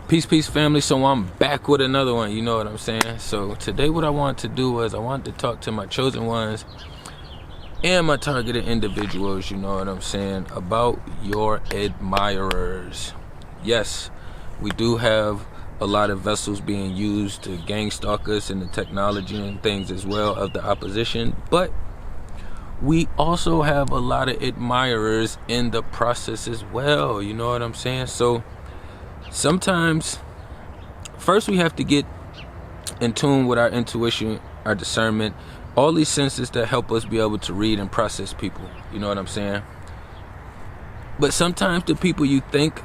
Peace, family. So I'm back with another one, you know what I'm saying? So today what I wanted to do was I wanted to talk to my chosen ones and my targeted individuals, you know what I'm saying, about your admirers. Yes, we do have a lot of vessels being used to gang stalk us and the technology and things as well of the opposition, but we also have a lot of admirers in the process as well, you know what I'm saying? So sometimes, first we have to get in tune with our intuition, our discernment, all these senses that help us be able to read and process people, you know what I'm saying? But sometimes the people you think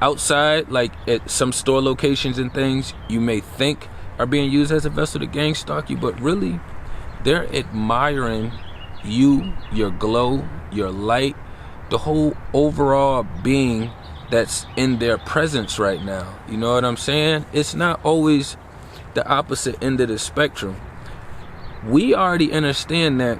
outside, like at some store locations and things, you may think are being used as a vessel to gang stalk you, but really they're admiring you, your glow, your light, the whole overall being that's in their presence right now. You know what I'm saying? It's not always the opposite end of the spectrum. We already understand that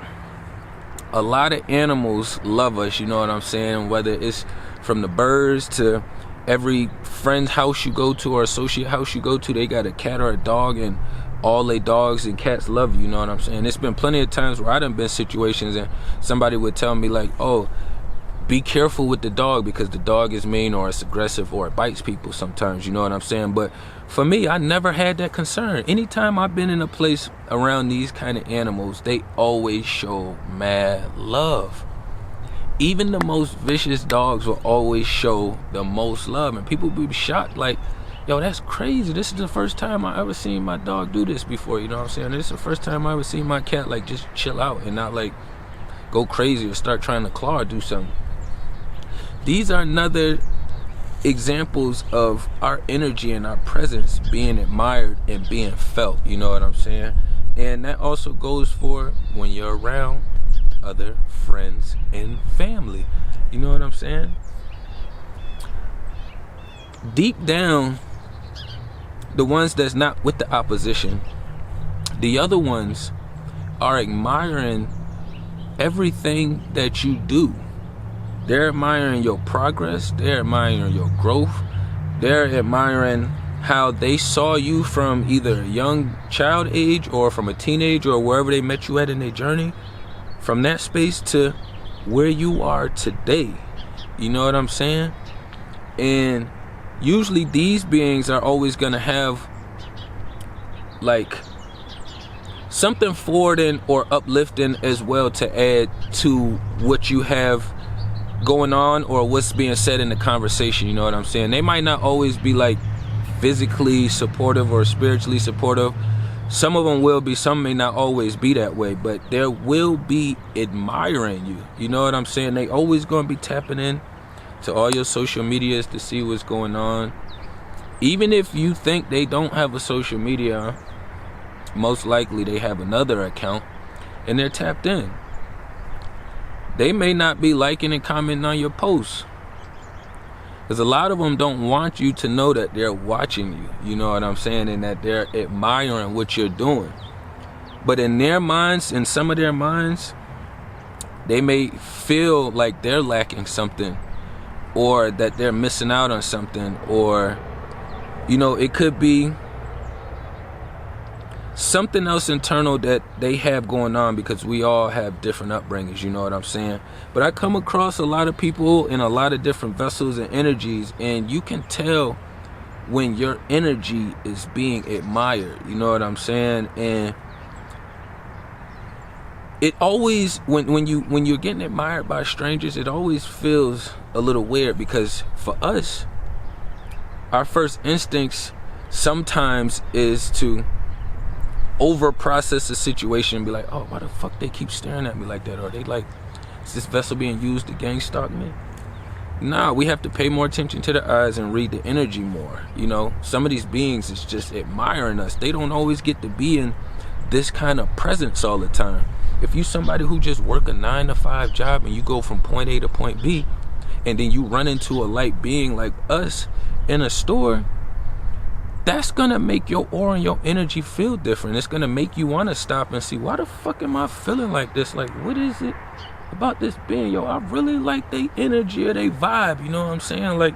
a lot of animals love us, you know what I'm saying? Whether it's from the birds to every friend's house you go to or associate house you go to, they got a cat or a dog, and all they dogs and cats love you know what I'm saying? It's been plenty of times where I done been situations and somebody would tell me like, oh, be careful with the dog because the dog is mean or it's aggressive or it bites people sometimes, you know what I'm saying? But for me, I never had that concern. Anytime I've been in a place around these kind of animals, they always show mad love. Even the most vicious dogs will always show the most love, and people will be shocked like, yo, that's crazy. This is the first time I ever seen my dog do this before, you know what I'm saying? This is the first time I ever seen my cat like just chill out and not like go crazy or start trying to claw or do something. These are another examples of our energy and our presence being admired and being felt, you know what I'm saying? And that also goes for when you're around other friends and family, you know what I'm saying? Deep down, the ones that's not with the opposition, the other ones are admiring everything that you do. They're admiring your progress, they're admiring your growth, they're admiring how they saw you from either a young child age or from a teenage or wherever they met you at in their journey, from that space to where you are today, you know what I'm saying? And usually these beings are always gonna have like something forwarding or uplifting as well to add to what you have going on or what's being said in the conversation, you know what I'm saying? They might not always be like physically supportive or spiritually supportive. Some of them will be, some may not always be that way, but there will be admiring you, you know what I'm saying? They always gonna be tapping in to all your social medias to see what's going on. Even if you think they don't have a social media, most likely they have another account and they're tapped in. They may not be liking and commenting on your posts because a lot of them don't want you to know that they're watching you, you know what I'm saying, and that they're admiring what you're doing. But in their minds, in some of their minds, they may feel like they're lacking something or that they're missing out on something, or you know, it could be something else internal that they have going on, because we all have different upbringings, you know what I'm saying? But I come across a lot of people in a lot of different vessels and energies, and you can tell when your energy is being admired, you know what I'm saying? And it always, when you're getting admired by strangers, it always feels a little weird, because for us, our first instincts sometimes is to over process the situation and be like, oh, why the fuck they keep staring at me like that? Or they like, is this vessel being used to gang stalk me? Nah, we have to pay more attention to the eyes and read the energy more. You know, some of these beings is just admiring us. They don't always get to be in this kind of presence all the time. If you somebody who just work a 9-to-5 job and you go from point A to point B, and then you run into a light being like us in a store, that's gonna make your aura and your energy feel different. It's gonna make you want to stop and see, why the fuck am I feeling like this? Like, what is it about this being? Yo, I really like their energy or their vibe, you know what I'm saying? Like,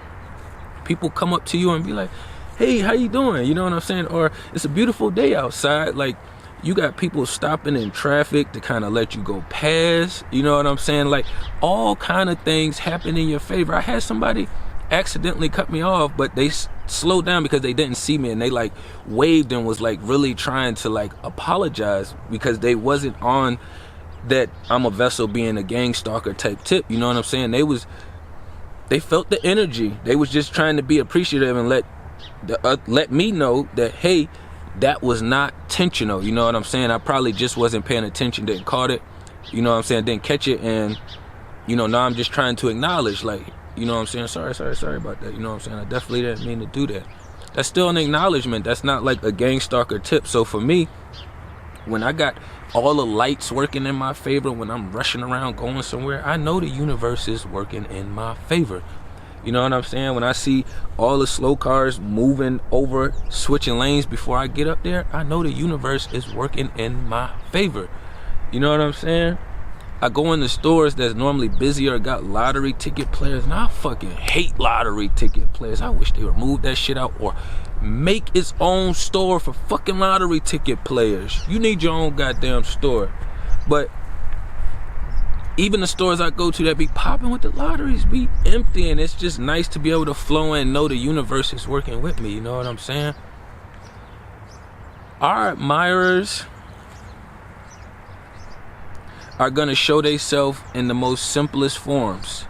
people come up to you and be like, hey, how you doing? You know what I'm saying? Or it's a beautiful day outside. Like, you got people stopping in traffic to kind of let you go past. You know what I'm saying? Like, all kind of things happen in your favor. I had somebody accidentally cut me off, but they slowed down because they didn't see me, and they like waved and was like really trying to like apologize because they wasn't on that I'm a vessel being a gang stalker type tip. You know what I'm saying? They felt the energy. They was just trying to be appreciative and let me know that, hey, that was not intentional. You know what I'm saying? I probably just wasn't paying attention, didn't caught it, you know what I'm saying, didn't catch it. And you know, now I'm just trying to acknowledge, like, you know what I'm saying, sorry about that. You know what I'm saying? I definitely didn't mean to do that. That's still an acknowledgement. That's not like a gang stalker tip. So for me, when I got all the lights working in my favor, when I'm rushing around going somewhere, I know the universe is working in my favor. You know what I'm saying? When I see all the slow cars moving over, switching lanes before I get up there, I know the universe is working in my favor. You know what I'm saying? I go in the stores that's normally busy or got lottery ticket players, and I fucking hate lottery ticket players. I wish they would move that shit out or make its own store for fucking lottery ticket players. You need your own goddamn store. But even the stores I go to that be popping with the lotteries be empty, and it's just nice to be able to flow in and know the universe is working with me. You know what I'm saying? Our admirers are gonna show themselves in the most simplest forms.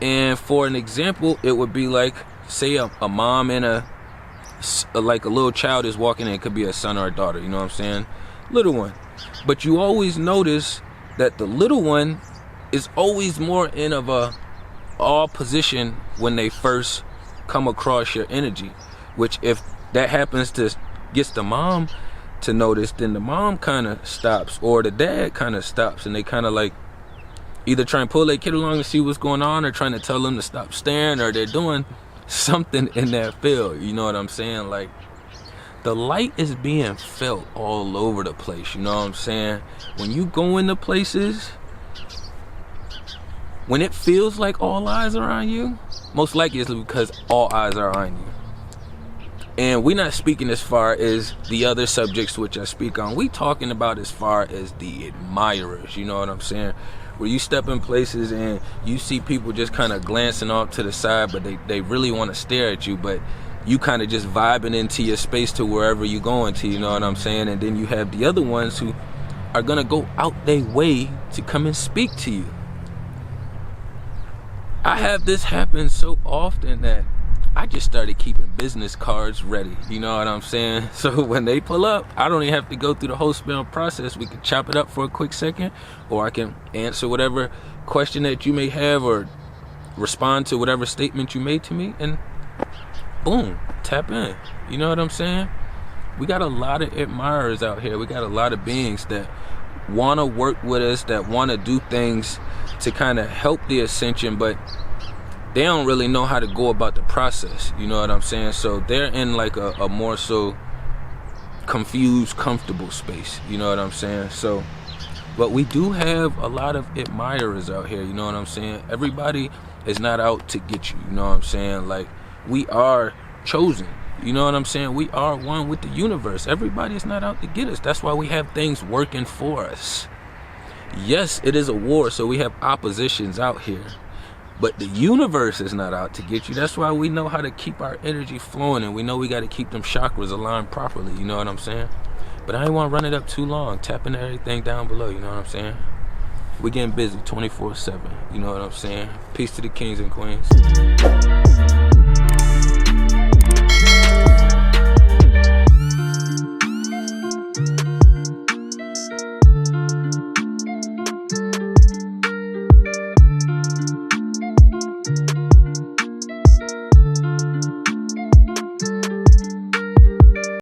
And for an example, it would be like, say a mom and like a little child is walking in. It could be a son or a daughter, you know what I'm saying? Little one. But you always notice that the little one is always more in of a all position when they first come across your energy. Which if that happens to gets the mom to notice, then the mom kind of stops, or the dad kind of stops, and they kind of like either try and pull their kid along to see what's going on, or trying to tell them to stop staring, or they're doing something in that field. You know what I'm saying? Like, the light is being felt all over the place. You know what I'm saying? When you go into places, when it feels like all eyes are on you, most likely it's because all eyes are on you. And we're not speaking as far as the other subjects which I speak on. We talking about as far as the admirers, you know what I'm saying? Where you step in places and you see people just kind of glancing off to the side, but they really want to stare at you, but you kind of just vibing into your space to wherever you're going to, you know what I'm saying? And then you have the other ones who are going to go out their way to come and speak to you. I have this happen so often that I just started keeping business cards ready, you know what I'm saying? So when they pull up, I don't even have to go through the whole spell process. We can chop it up for a quick second, or I can answer whatever question that you may have, or respond to whatever statement you made to me, and boom, tap in. You know what I'm saying? We got a lot of admirers out here. We got a lot of beings that want to work with us, that want to do things to kind of help the ascension, but they don't really know how to go about the process. You know what I'm saying? So they're in like a more so confused, comfortable space. You know what I'm saying? So, but we do have a lot of admirers out here. You know what I'm saying? Everybody is not out to get you. You know what I'm saying? Like, we are chosen. You know what I'm saying? We are one with the universe. Everybody is not out to get us. That's why we have things working for us. Yes, it is a war, so we have oppositions out here. But the universe is not out to get you. That's why we know how to keep our energy flowing, and we know we got to keep them chakras aligned properly. You know what I'm saying? But I ain't want to run it up too long. Tap into everything down below. You know what I'm saying? We getting busy 24/7. You know what I'm saying? Peace to the kings and queens.